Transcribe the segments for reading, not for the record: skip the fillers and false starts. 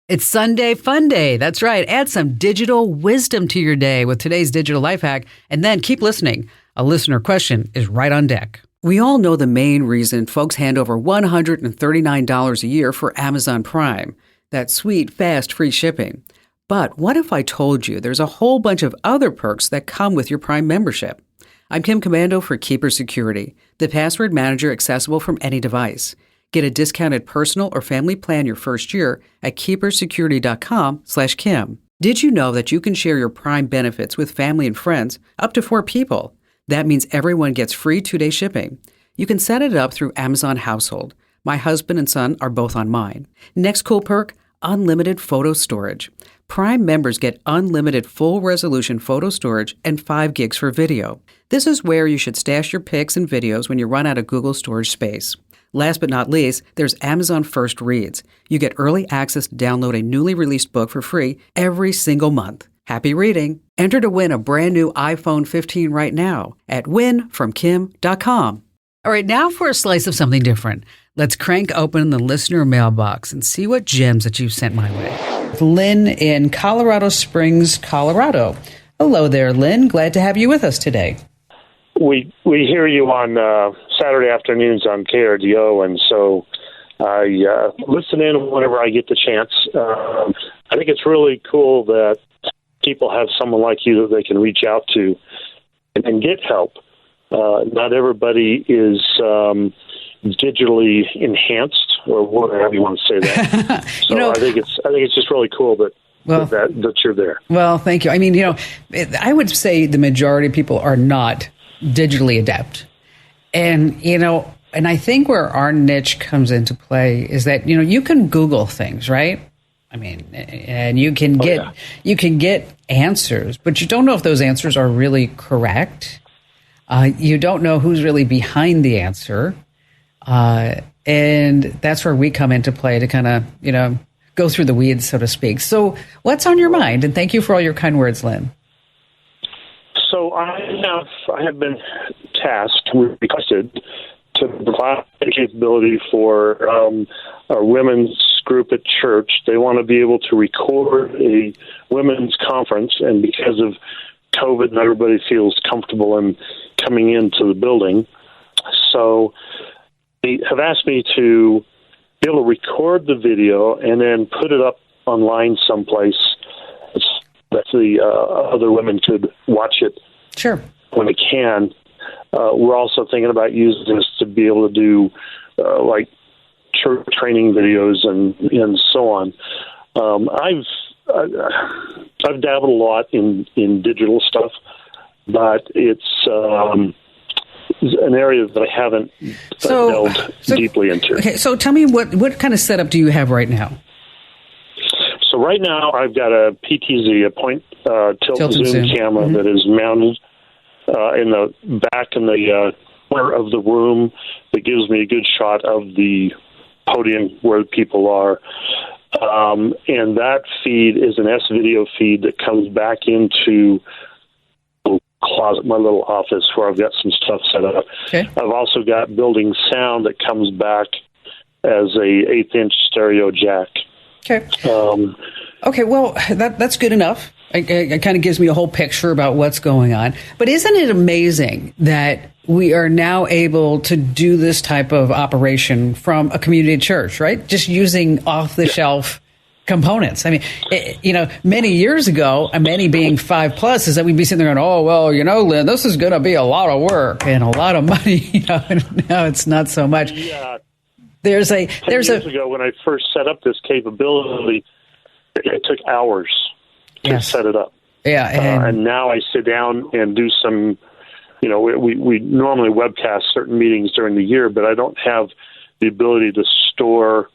It's Sunday Fun Day. That's right. Add some digital wisdom to your day with today's digital life hack, and then keep listening. A listener question is right on deck. We all know the main reason folks hand over $139 a year for Amazon Prime. That sweet, fast, free shipping. But what if I told you there's a whole bunch of other perks that come with your Prime membership? I'm Kim Commando for Keeper Security, the password manager accessible from any device. Get a discounted personal or family plan your first year at keepersecurity.com/Kim. Did you know that you can share your Prime benefits with family and friends up to 4 people? That means everyone gets free 2-day shipping. You can set it up through Amazon Household. My husband and son are both on mine. Next cool perk, unlimited photo storage. Prime members get unlimited full-resolution photo storage and 5 gigs for video. This is where you should stash your pics and videos when you run out of Google storage space. Last but not least, there's Amazon First Reads. You get early access to download a newly released book for free every single month. Happy reading. Enter to win a brand new iPhone 15 right now at winfromkim.com. All right, now for a slice of something different. Let's crank open the listener mailbox and see what gems that you've sent my way. Lynn in Colorado Springs, Colorado. Hello there, Lynn. Glad to have you with us today. We hear you on Saturday afternoons on KRDO, and so I listen in whenever I get the chance. I think it's really cool that people have someone like you that they can reach out to and get help. Not everybody is digitally enhanced, or whatever you want to say that. So I think it's just really cool that you're there. Well, thank you. I mean, I would say the majority of people are not digitally adept. And, and I think where our niche comes into play is that, you can Google things, right? I mean, and you can get answers, but you don't know if those answers are really correct. You don't know who's really behind the answer. And that's where we come into play to kind of, go through the weeds, so to speak. So what's on your mind? And thank you for all your kind words, Lynn. So I have been requested to provide a capability for a women's group at church. They want to be able to record a women's conference, and because of COVID, not everybody feels comfortable in coming into the building. So they have asked me to be able to record the video and then put it up online someplace that the other women could watch it when they can. We're also thinking about using this to be able to do like church training videos and so on. I've dabbled a lot in digital stuff, but it's an area that I haven't delved deeply into. Okay, so tell me what kind of setup do you have right now? So right now I've got a PTZ, a point tilt zoom camera that is mounted in the back in the corner of the room that gives me a good shot of the podium where people are. And that feed is an S-video feed that comes back into the closet, my little office, where I've got some stuff set up. Okay. I've also got building sound that comes back as a 1/8-inch stereo jack. Okay. Okay, well, that's good enough. It kind of gives me a whole picture about what's going on. But isn't it amazing that we are now able to do this type of operation from a community church, right? Just using off-the-shelf components. I mean, many years ago, many being 5+ is that we'd be sitting there going, oh, well, Lynn, this is going to be a lot of work and a lot of money. Now it's not so much. Yeah. 10 years ago, when I first set up this capability, it took hours to set it up. Yeah, and now I sit down and do some. We normally webcast certain meetings during the year, but I don't have the ability to store,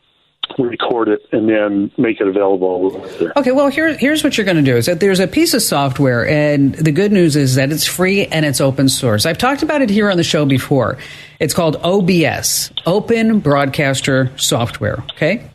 record it, and then make it available. Okay, well, here's what you're going to do is that there's a piece of software, and the good news is that it's free and it's open source. I've talked about it here on the show before. It's called OBS, Open Broadcaster Software, okay?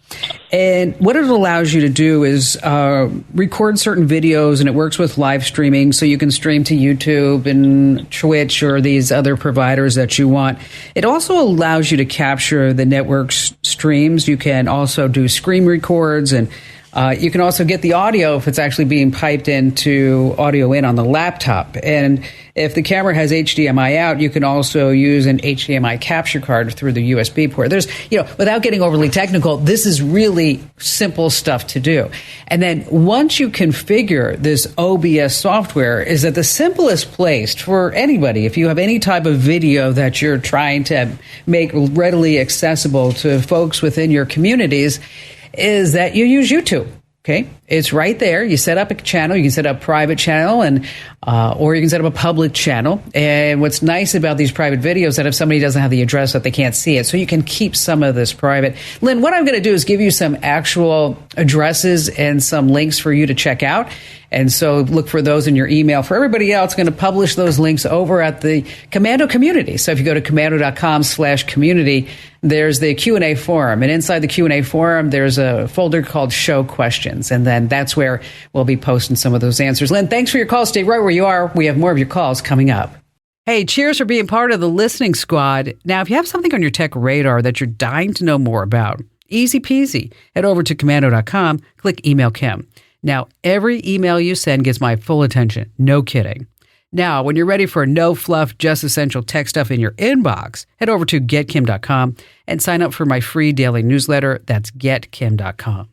And what it allows you to do is record certain videos, and it works with live streaming, so you can stream to YouTube and Twitch or these other providers that you want. It also allows you to capture the network streams. You can also do screen records and You can also get the audio if it's actually being piped into audio in on the laptop. And if the camera has HDMI out, you can also use an HDMI capture card through the USB port. There's, without getting overly technical, this is really simple stuff to do. And then once you configure this OBS software, is that the simplest place for anybody, if you have any type of video that you're trying to make readily accessible to folks within your communities, is that you use YouTube. Okay, it's right there. You set up a channel. You can set up a private channel, and or you can set up a public channel. And what's nice about these private videos is that if somebody doesn't have the address, that they can't see it, so you can keep some of this private. Lynn, what I'm going to do is give you some actual addresses and some links for you to check out. And so look for those in your email. For everybody else, going to publish those links over at the Komando community. So if you go to komando.com/community, there's the Q&A forum. And inside the Q&A forum, there's a folder called Show Questions. And then that's where we'll be posting some of those answers. Lynn, thanks for your call. Stay right where you are. We have more of your calls coming up. Hey, cheers for being part of the listening squad. Now, if you have something on your tech radar that you're dying to know more about, easy peasy. Head over to komando.com, click Email Kim. Now, every email you send gets my full attention. No kidding. Now, when you're ready for no fluff, just essential tech stuff in your inbox, head over to getkim.com and sign up for my free daily newsletter. That's getkim.com.